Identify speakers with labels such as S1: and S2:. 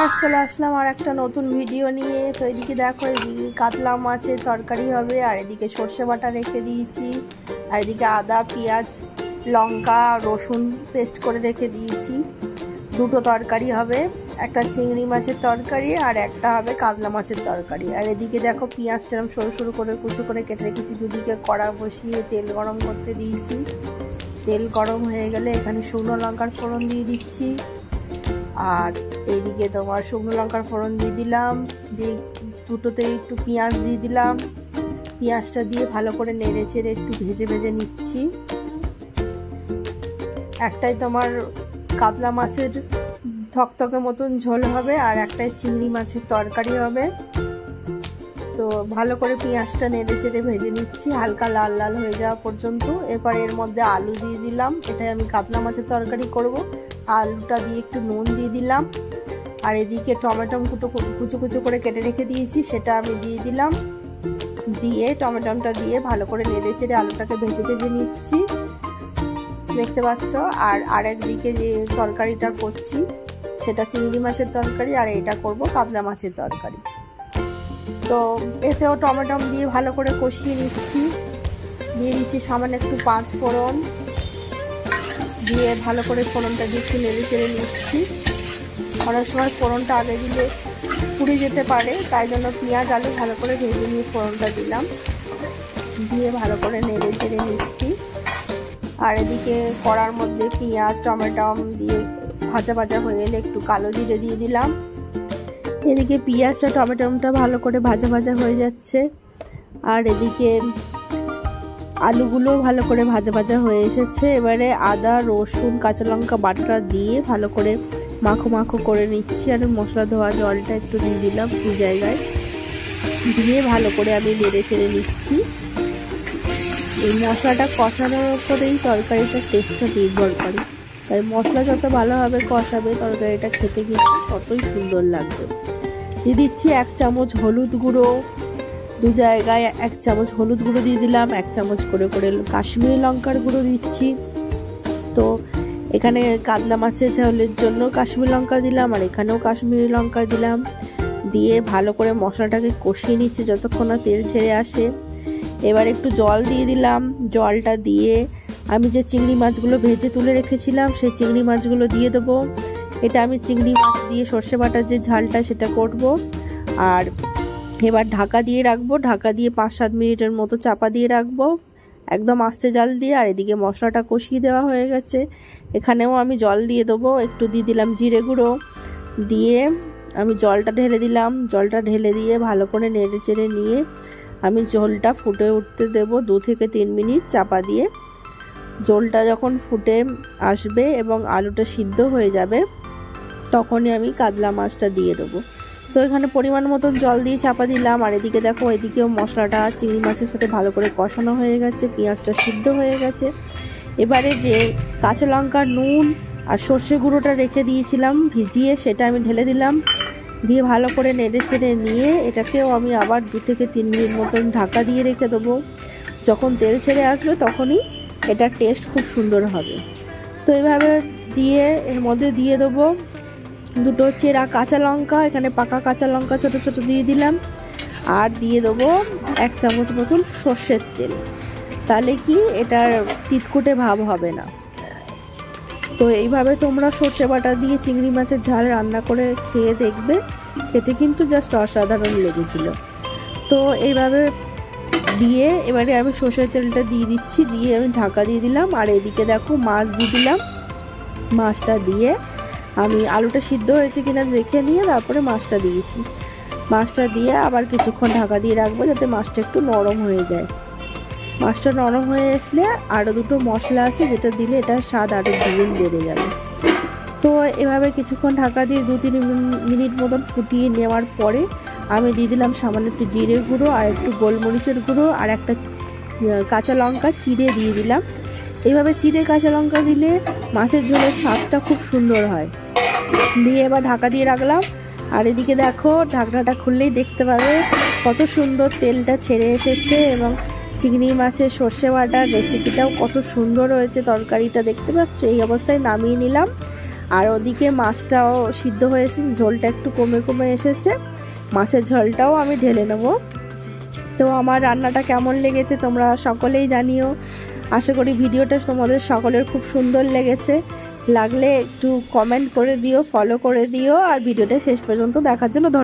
S1: Viewers, চলে আসলাম আর একটা নতুন ভিডিও নিয়ে। তো এদিকে দেখো, এদিকে কাতলা মাছের তরকারি হবে, আর এদিকে সর্ষে বাটা রেখে দিয়েছি, আর এদিকে আদা পেঁয়াজ লঙ্কা রসুন পেস্ট করে রেখে দিয়েছি। দুটো তরকারি হবে, একটা চিংড়ি মাছের তরকারি আর একটা হবে কাতলা মাছের তরকারি। আর এদিকে দেখো পেঁয়াজটা সরু সরু করে কুচো করে কেটে রেখেছি। দুদিকে কড়া বসিয়ে তেল গরম করতে দিয়েছি। তেল গরম হয়ে গেলে এখানে শুকনো লঙ্কার ফোড়ন দিয়ে দিচ্ছি, আর এইদিকে তোমার শুকনো লঙ্কার ফোড়ন দিয়ে দিলাম, দিয়ে দুটোতে একটু পেঁয়াজ দিয়ে দিলাম। পেঁয়াজটা দিয়ে ভালো করে নেড়ে চেড়ে একটু ভেজে ভেজে নিচ্ছি। একটাই তোমার কাতলা মাছের থকথকে মতন ঝোল হবে, আর একটাই চিংড়ি মাছের তরকারি হবে। তো ভালো করে পেঁয়াজটা নেড়ে চেড়ে ভেজে নিচ্ছি হালকা লাল লাল হয়ে যাওয়া পর্যন্ত। এরপর এর মধ্যে আলু দিয়ে দিলাম, এটাই আমি কাতলা মাছের তরকারি করব। আলুটা দিয়ে একটু নুন দিয়ে দিলাম, আর এদিকে টমেটো কুচো কুচো করে কেটে রেখে দিয়েছি, সেটা আমি দিয়ে দিলাম। দিয়ে টমেটোটা দিয়ে ভালো করে নেড়ে চেড়ে আলুটাকে ভেজে ভেজে নিচ্ছি, দেখতে পাচ্ছ। আর আরেকদিকে যে তরকারিটা করছি সেটা চিংড়ি মাছের তরকারি, আর এটা করব কাতলা মাছের তরকারি। তো এতেও টমেটো দিয়ে ভালো করে কষিয়ে নিচ্ছি। দিয়ে দিচ্ছি সামান্য একটু 5 ফোড়ন, দিয়ে ভালো করে ফোড়নটা দিয়ে একটু নেড়ে চেড়ে নিচ্ছি। অনেক সময় ফোড়নটা আগে দিলে পুড়ে যেতে পারে, তাই জন্য পেঁয়াজ আলু ভালো করে ভেজে নিয়ে ফোড়নটা দিলাম, দিয়ে ভালো করে নেড়ে চেড়ে নিচ্ছি। আর এদিকে কড়ার মধ্যে পেঁয়াজ টমেটো দিয়ে ভাজা ভাজা হয়ে এলে একটু কালো জিরে দিয়ে দিলাম। এদিকে পেঁয়াজটা টমেটোটা ভালো করে ভাজা ভাজা হয়ে যাচ্ছে, আর এদিকে আলুগুলো ভালো করে ভাজা ভাজা হয়ে এসেছে। এবারে আদা রসুন কাঁচা লঙ্কা বাটা দিয়ে ভালো করে মাখো মাখো করে নিচ্ছি। আর মশলা ধোয়া জলটা একটু দিয়ে দিলাম দু জায়গায়, দিয়ে ভালো করে আমি নেড়ে চেড়ে নিচ্ছি। এই মশলাটা কষানোর উপরেই তরকারিটার টেস্টটা নির্ভর করে, তাই মশলা যত ভালোভাবে কষাবে তরকারিটা খেতে কিন্তু ততই সুন্দর লাগবে। দিয়ে দিচ্ছি 1 চামচ হলুদ গুঁড়ো, দু জায়গায় 1 চামচ হলুদ গুঁড়ো দিয়ে দিলাম। 1 চামচ করে করে কাশ্মীরি লঙ্কার গুঁড়ো দিচ্ছি। তো এখানে কাতলা মাছের ঝোলের জন্য কাশ্মীরি লঙ্কা দিলাম, আর এখানেও কাশ্মীরি লঙ্কা দিলাম। দিয়ে ভালো করে মশলাটাকে কষিয়ে নিচ্ছি যতক্ষণ না তেল ছেড়ে আসে। এবার একটু জল দিয়ে দিলাম। জলটা দিয়ে আমি যে চিংড়ি মাছগুলো ভেজে তুলে রেখেছিলাম সেই চিংড়ি মাছগুলো দিয়ে দেবো। এটা আমি চিংড়ি মাছ দিয়ে সর্ষে বাটার যে ঝালটা সেটা করব। আর এবার ঢাকা দিয়ে রাখবো, ঢাকা দিয়ে 5-7 মিনিটের মতো চাপা দিয়ে রাখবো একদম আস্তে জাল দিয়ে। আর এদিকে মশলাটা কষিয়ে দেওয়া হয়ে গেছে, এখানেও আমি জল দিয়ে দেবো। একটু দিয়ে দিলাম জিরে গুঁড়ো, দিয়ে আমি জলটা ঢেলে দিলাম। জলটা ঢেলে দিয়ে ভালো করে নেড়ে চেড়ে নিয়ে আমি ঝোলটা ফুটে উঠতে দেব 2 থেকে 3 মিনিট চাপা দিয়ে। ঝোলটা যখন ফুটে আসবে এবং আলুটা সিদ্ধ হয়ে যাবে তখনই আমি কাতলা মাছটা দিয়ে দেবো। তো এখানে পরিমাণ মতন জল দিয়ে চাপা দিলাম। আর এদিকে দেখো, এদিকেও মশলাটা চিংড়ি মাছের সাথে ভালো করে কষানো হয়ে গেছে, পেঁয়াজটা সিদ্ধ হয়ে গেছে। এবারে যে কাঁচা লঙ্কা নুন আর সর্ষে গুঁড়োটা রেখে দিয়েছিলাম ভিজিয়ে, সেটা আমি ঢেলে দিলাম। দিয়ে ভালো করে নেড়ে চেড়ে নিয়ে এটাকেও আমি আবার 2 থেকে 3 মিনিট মতন ঢাকা দিয়ে রেখে দেবো। যখন তেল ছেড়ে আসবে তখনই এটার টেস্ট খুব সুন্দর হবে। তো এইভাবে দিয়ে এর মধ্যে দিয়ে দেবো 2 চেরা কাঁচা লঙ্কা, এখানে পাকা কাঁচা লঙ্কা ছোট ছোট দিয়ে দিলাম। আর দিয়ে দেবো 1 চামচ মতন সর্ষের তেল, তাহলে কি এটার তিতকুটে ভাব হবে না। তো এইভাবে তোমরা সর্ষে বাটা দিয়ে চিংড়ি মাছের ঝাল রান্না করে খেয়ে দেখবে, খেতে কিন্তু জাস্ট অসাধারণ লেগেছিল। তো এইভাবে দিয়ে এবারে আমি সর্ষের তেলটা দিয়ে দিচ্ছি, দিয়ে আমি ঢাকা দিয়ে দিলাম। আর এদিকে দেখো মাছ দিয়ে দিলাম। মাছটা দিয়ে আমি আলুটা সিদ্ধ হয়েছে কিনা দেখে নিয়ে তারপরে মাছটা দিয়েছি। মাছটা দিয়ে আবার কিছুক্ষণ ঢাকা দিয়ে রাখবো যাতে মাছটা একটু নরম হয়ে যায়। মাছটা নরম হয়ে আসলে আরও 2টো মশলা আছে যেটা দিলে এটার স্বাদ আরও দ্বিগুণ বেড়ে যাবে। তো এভাবে কিছুক্ষণ ঢাকা দিয়ে 2-3 মিনিট মতন ফুটিয়ে নেওয়ার পরে আমি দিয়ে দিলাম সামান্য একটু জিরে গুঁড়ো আর একটু গোলমরিচের গুঁড়ো আর একটা কাঁচা লঙ্কা চিড়ে দিয়ে দিলাম। এইভাবে চিড়ে কাঁচা লঙ্কা দিলে মাছের ঝোলের স্বাদটা খুব সুন্দর হয়। দিয়ে এবার ঢাকা দিয়ে রাখলাম। আর এদিকে দেখো, ঢাকনাটা খুললেই দেখতে পাবে কত সুন্দর তেলটা ছেড়ে এসেছে এবং চিংড়ি মাছের সর্ষে বাটার রেসিপিটাও কত সুন্দর হয়েছে। তরকারিটা দেখতে পাচ্ছ, এই অবস্থায় নামিয়ে নিলাম। আর ওদিকে মাছটাও সিদ্ধ হয়ে এসেছে, ঝোলটা একটু কমে কমে এসেছে, মাছের ঝোলটাও আমি ঢেলে নেব। তো আমার রান্নাটা কেমন লেগেছে তোমরা সকলেই জানিও। আশা করি ভিডিওটা তোমাদের সকলের খুব সুন্দর লেগেছে। লাগলে একটু কমেন্ট করে দিও, ফলো করে দিও, আর ভিডিওটা শেষ পর্যন্ত দেখার জন্য